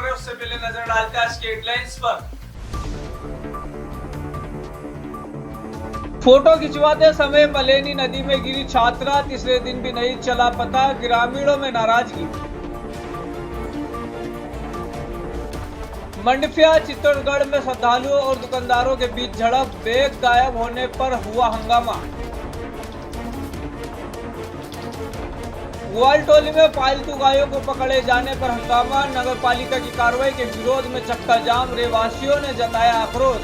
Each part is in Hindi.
खबर है उससे पहले नजर डालते हैं आज की हेडलाइंस पर। फोटो खिंचवाते समय मलेनी नदी में गिरी छात्रा, तीसरे दिन भी नहीं चला पता, ग्रामीणों में नाराजगी। मंडफिया चित्तौड़गढ़ में श्रद्धालुओं और दुकानदारों के बीच झड़प, बैग गायब होने पर हुआ हंगामा। ग्वालटोली में पालतू गायों को पकड़े जाने पर हंगामा, नगर पालिका की कार्रवाई के विरोध में चक्का जाम, रहवासियों ने जताया आक्रोश।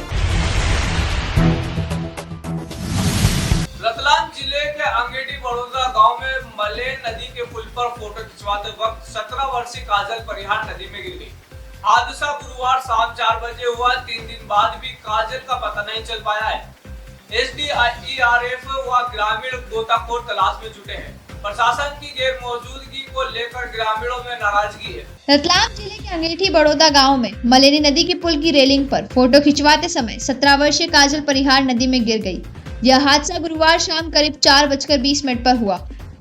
रतलाम जिले के अंगेठी बड़ौदा गांव में मलेन नदी के पुल पर फोटो खिंचवाते वक्त 17 वर्षीय काजल परिहार नदी में गिर गई। हादसा गुरुवार शाम 4 बजे हुआ। 3 दिन बाद भी काजल का पता नहीं चल पाया है। एसडीआरएफ व ग्रामीण गोताखोर तलाश में जुटे हैं। प्रशासन की गैर मौजूदगी को लेकर ग्रामीणों में नाराजगी है। रतलाम जिले के अंगेठी बड़ौदा गांव में मलेनी नदी के पुल की रेलिंग पर फोटो खिंचवाते समय 17 वर्षीय काजल परिहार नदी में गिर गई। यह हादसा गुरुवार शाम करीब 4:20 पर हुआ।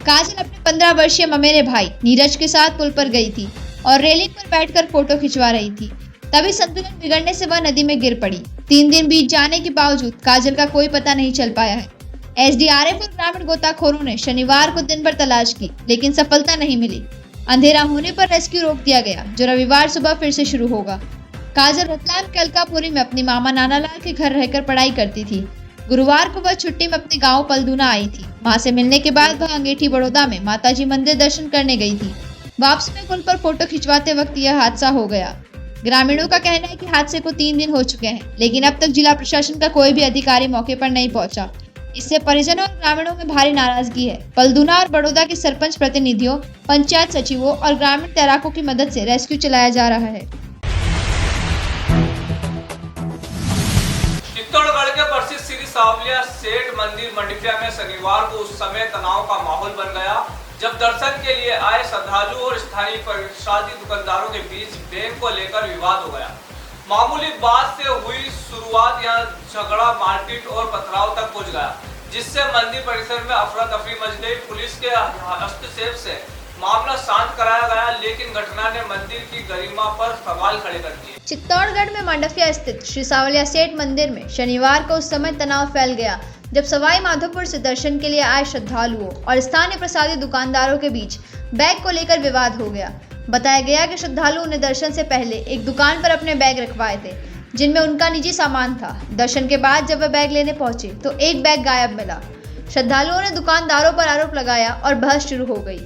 काजल अपने 15 वर्षीय ममेरे भाई नीरज के साथ पुल पर गई थी और रेलिंग पर बैठकर फोटो खिंचवा रही थी। तभी संतुलन बिगड़ने से वह नदी में गिर पड़ी। 3 दिन बीत जाने के बावजूद काजल का कोई पता नहीं चल पाया है। एसडीआरएफ और ग्रामीण गोताखोरों ने शनिवार को दिन भर तलाश की, लेकिन सफलता नहीं मिली। अंधेरा होने पर रेस्क्यू रोक दिया गया, जो रविवार सुबह फिर से शुरू होगा। काजल रतलाम के अलकापुरी में अपनी मामा नानालाल के घर रहकर पढ़ाई करती थी। गुरुवार को वह छुट्टी में अपने गांव पलदूना आई थी। वहां से मिलने के बाद वह अंगेठी बड़ौदा में माताजी मंदिर दर्शन करने गई थी। वापसी में पुल पर फोटो खिंचवाते वक्त यह हादसा हो गया। ग्रामीणों का कहना है कि हादसे को 3 दिन हो चुके हैं, लेकिन अब तक जिला प्रशासन का कोई भी अधिकारी मौके पर नहीं पहुंचा। इससे परिजनों और ग्रामीणों में भारी नाराजगी है। पलदूना और बड़ौदा के सरपंच प्रतिनिधियों, पंचायत सचिवों और ग्रामीण तैराकों की मदद से रेस्क्यू चलाया जा रहा है। चित्तौड़गढ़ के प्रसिद्ध श्री सावलिया सेठ मंदिर मंडफिया में शनिवार को उस समय तनाव का माहौल बन गया जब दर्शन के लिए आए श्रद्धालुओं और स्थानीय प्रसादी दुकानदारों के बीच बैंक को लेकर विवाद हो गया। मामूली बात से हुई शुरुआत यहां झगड़ा, मारपीट और पथराव तक पहुंच गया, जिससे मंदिर परिसर में अफरा तफरी मच गई। पुलिस के हस्तक्षेप से मामला शांत कराया गया, लेकिन घटना ने मंदिर की गरिमा पर सवाल खड़े कर दिए। चित्तौड़गढ़ में मंडफिया स्थित श्री सावलिया सेठ मंदिर में शनिवार को उस समय तनाव फैल गया जब सवाई माधोपुर से दर्शन के लिए आए श्रद्धालुओं और स्थानीय प्रसादी दुकानदारों के बीच बैग को लेकर विवाद हो गया। बताया गया कि श्रद्धालुओं ने दर्शन से पहले एक दुकान पर अपने बैग रखवाए थे, जिनमें उनका निजी सामान था। दर्शन के बाद जब वे बैग लेने पहुंचे तो एक बैग गायब मिला। श्रद्धालुओं ने दुकानदारों पर आरोप लगाया और बहस शुरू हो गई।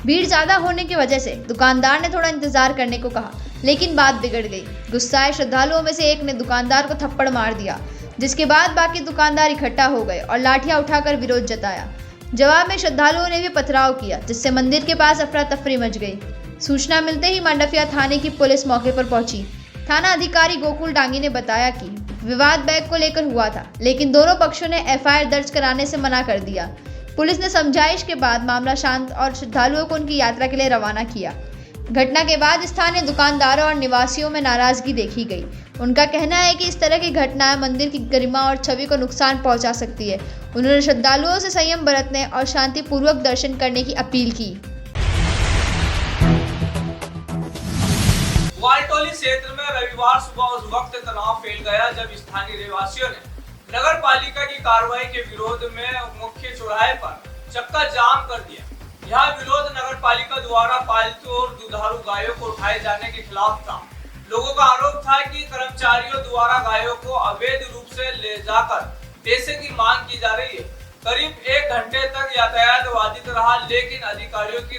भीड़ ज्यादा होने की वजह से दुकानदार ने थोड़ा इंतजार करने को कहा, लेकिन बात बिगड़ गई। गुस्साए श्रद्धालुओं में से एक ने दुकानदार को थप्पड़ मार दिया, जिसके बाद बाकी दुकानदार इकट्ठा हो गए और लाठियां उठाकर विरोध जताया। जवाब में श्रद्धालुओं ने भी पथराव किया, जिससे मंदिर के पास अफरा तफरी मच गई। सूचना मिलते ही मंडफिया थाने की पुलिस मौके पर पहुंची। थाना अधिकारी गोकुल डांगी ने बताया कि विवाद बैग को लेकर हुआ था, लेकिन दोनों पक्षों ने एफआईआर दर्ज कराने से मना कर दिया। पुलिस ने समझाइश के बाद मामला शांत और श्रद्धालुओं को उनकी यात्रा के लिए रवाना किया। घटना के बाद स्थानीय दुकानदारों और निवासियों में नाराजगी देखी गई। उनका कहना है कि इस तरह की घटनाएं मंदिर की गरिमा और छवि को नुकसान पहुंचा सकती है। उन्होंने श्रद्धालुओं से संयम बरतने और शांतिपूर्वक दर्शन करने की अपील की। ग्वालटोली क्षेत्र में रविवार सुबह उस वक्त तनाव फैल गया जब स्थानीय रहवासियों ने नगर पालिका की कार्रवाई के विरोध में मुख्य चौराहे पर चक्का जाम कर दिया। यह विरोध नगर पालिका द्वारा पालतू और दुधारू गायों को उठाए जाने के खिलाफ था। लोगों का आरोप था कि कर्मचारियों द्वारा गायों को अवैध रूप से ले जाकर पैसे की मांग की जा रही है। करीब 1 घंटे तक यातायात बाधित रहा, लेकिन अधिकारियों की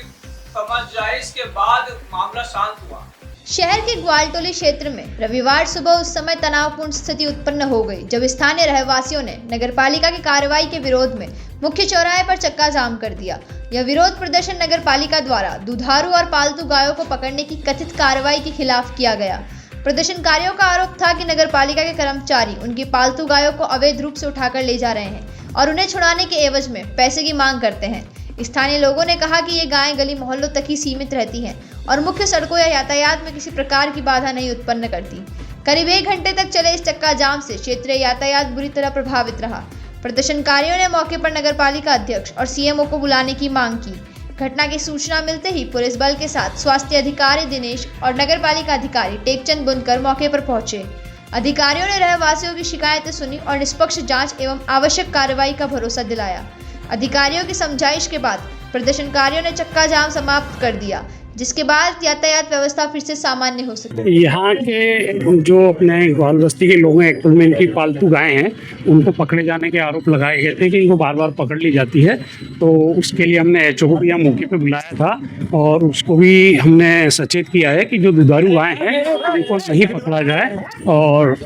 समझाइश के बाद मामला शांत हुआ। शहर के ग्वालटोली क्षेत्र में रविवार सुबह उस समय तनावपूर्ण स्थिति उत्पन्न हो गई जब स्थानीय रहवासियों ने नगरपालिका की कार्रवाई के विरोध में मुख्य चौराहे पर चक्का जाम कर दिया। यह विरोध प्रदर्शन नगरपालिका द्वारा दुधारू और पालतू गायों को पकड़ने की कथित कार्रवाई के खिलाफ किया गया। प्रदर्शनकारियों का आरोप था कि नगरपालिका के कर्मचारी उनकी पालतू गायों को अवैध रूप से उठाकर ले जा रहे हैं और उन्हें छुड़ाने के एवज में पैसे की मांग करते हैं। स्थानीय लोगों ने कहा कि ये गायें गली मोहल्लों तक ही सीमित रहती हैं और मुख्य सड़कों या यातायात में किसी प्रकार की बाधा नहीं उत्पन्न करती। करीब 1 घंटे तक चले इस चक्का जाम से क्षेत्रीय यातायात बुरी तरह प्रभावित रहा। प्रदर्शनकारियों ने मौके पर नगरपालिका अध्यक्ष और सीएमओ को बुलाने की मांग की। घटना की सूचना मिलते ही पुलिस बल के साथ स्वास्थ्य अधिकारी दिनेश और नगर पालिका अधिकारी टेकचंद बुनकर मौके पर पहुंचे। अधिकारियों ने रहवासियों की शिकायतें सुनी और निष्पक्ष जांच एवं आवश्यक कार्रवाई का भरोसा दिलाया। अधिकारियों की समझाइश के बाद प्रदर्शनकारियों ने चक्का जाम समाप्त कर दिया, जिसके बाद यातायात व्यवस्था फिर से सामान्य हो सकी। यहाँ के जो अपने ग्वाल बस्ती के लोग हैं, एक्चुअल में इनकी पालतू गायें हैं, उनको पकड़े जाने के आरोप लगाए गए थे कि इनको बार बार पकड़ ली जाती है। तो उसके लिए हमने एचओ को भी यहाँ मौके पे बुलाया था और उसको भी हमने सचेत किया है कि जो दुधारू गायें हैं उनको नहीं पकड़ा जाए। और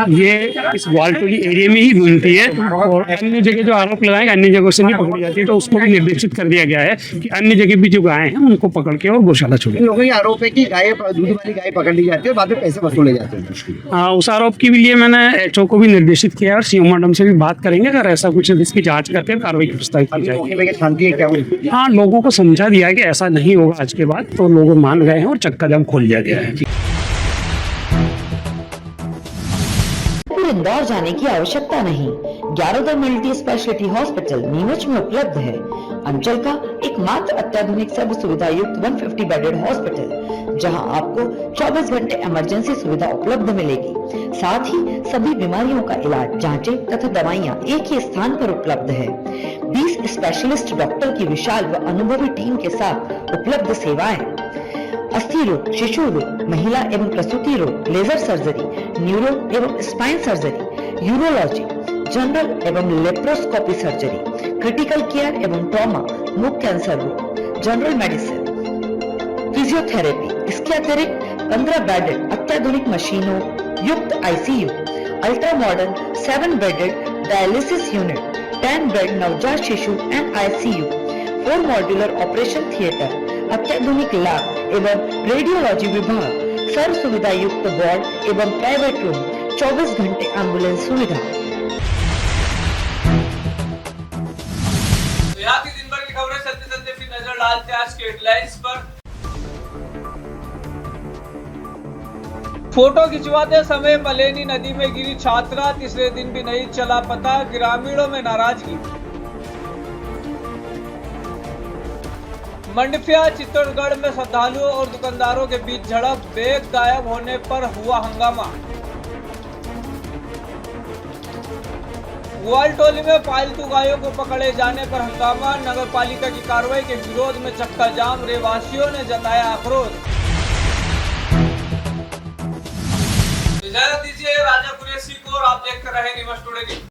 ये इस ग्वालटोली एरिया में ही घूमती है और अन्य जगह जो आरोप लगाए अन्य जगहों से नहीं पकड़ी जाती है, तो उसको भी निर्देशित कर दिया गया है कि अन्य जगह भी जो गायें हैं उनको पकड़ के और गौशाला छोड़े। लोगों का आरोप है कि दूध वाली गाय पकड़ ली जाती है और बाद में पैसे वसूले जाते हैं। उस आरोप के लिए मैंने एचओ को भी निर्देशित किया और सीएम मैडम से भी बात करेंगे, अगर ऐसा कुछ है इसकी जांच करके कार्रवाई प्रस्तावित की जाएगी। शांति है क्या? हाँ, लोगों को समझा दिया कि ऐसा नहीं होगा आज के बाद, तो लोग मान गए हैं और चक्का जाम खोल दिया गया है। इंदौर जाने की आवश्यकता नहीं। ग्यारोदर मल्टी स्पेशलिटी हॉस्पिटल नीमच में उपलब्ध है। अंचल का एकमात्र अत्याधुनिक सर्व सुविधा युक्त 150 बेडेड हॉस्पिटल, जहां आपको 24 घंटे इमरजेंसी सुविधा उपलब्ध मिलेगी। साथ ही सभी बीमारियों का इलाज, जांचें तथा दवाइयां एक ही स्थान पर उपलब्ध है। 20 स्पेशलिस्ट डॉक्टर की विशाल व अनुभवी टीम के साथ उपलब्ध सेवाएं: अस्थि रोग, शिशु रोग, महिला एवं प्रसूति रोग, लेजर सर्जरी, न्यूरो एवं स्पाइन सर्जरी, यूरोलॉजी, जनरल एवं लेप्रोस्कोपी सर्जरी, क्रिटिकल केयर एवं ट्रॉमा, मुख कैंसर रोग, जनरल मेडिसिन, फिजियोथेरेपी। इसके अतिरिक्त 15 बेडेड अत्याधुनिक मशीनों युक्त ICU, ultra modern 7 bedded dialysis unit, 10 bed नवजात शिशु and ICU, 4 modular operation theatre, अत्याधुनिक लैब एवं रेडियोलॉजी विभाग, सर्व सुविधा युक्त वार्ड एवं प्राइवेट रूम, 24 घंटे एम्बुलेंस सुविधा। तो यहाँ की दिन भर की खबरें चलते फिर नजर डालते हैं आज के हेडलाइंस पर। फोटो खिंचवाते समय मलेनी नदी में गिरी छात्रा, तीसरे दिन भी नहीं चला पता, ग्रामीणों में नाराजगी। मंडफिया चित्तौड़गढ़ में श्रद्धालुओं और दुकानदारों के बीच झड़प, बैग गायब होने पर हुआ हंगामा। ग्वालटोली में पालतू गायों को पकड़े जाने पर हंगामा, नगर पालिका की कार्रवाई के विरोध में चक्का जाम, रहवासियों ने जताया आक्रोश। इजाजत दीजिए राजा कुरैशी को और आप देखते रहे न्यूज़ टुडे।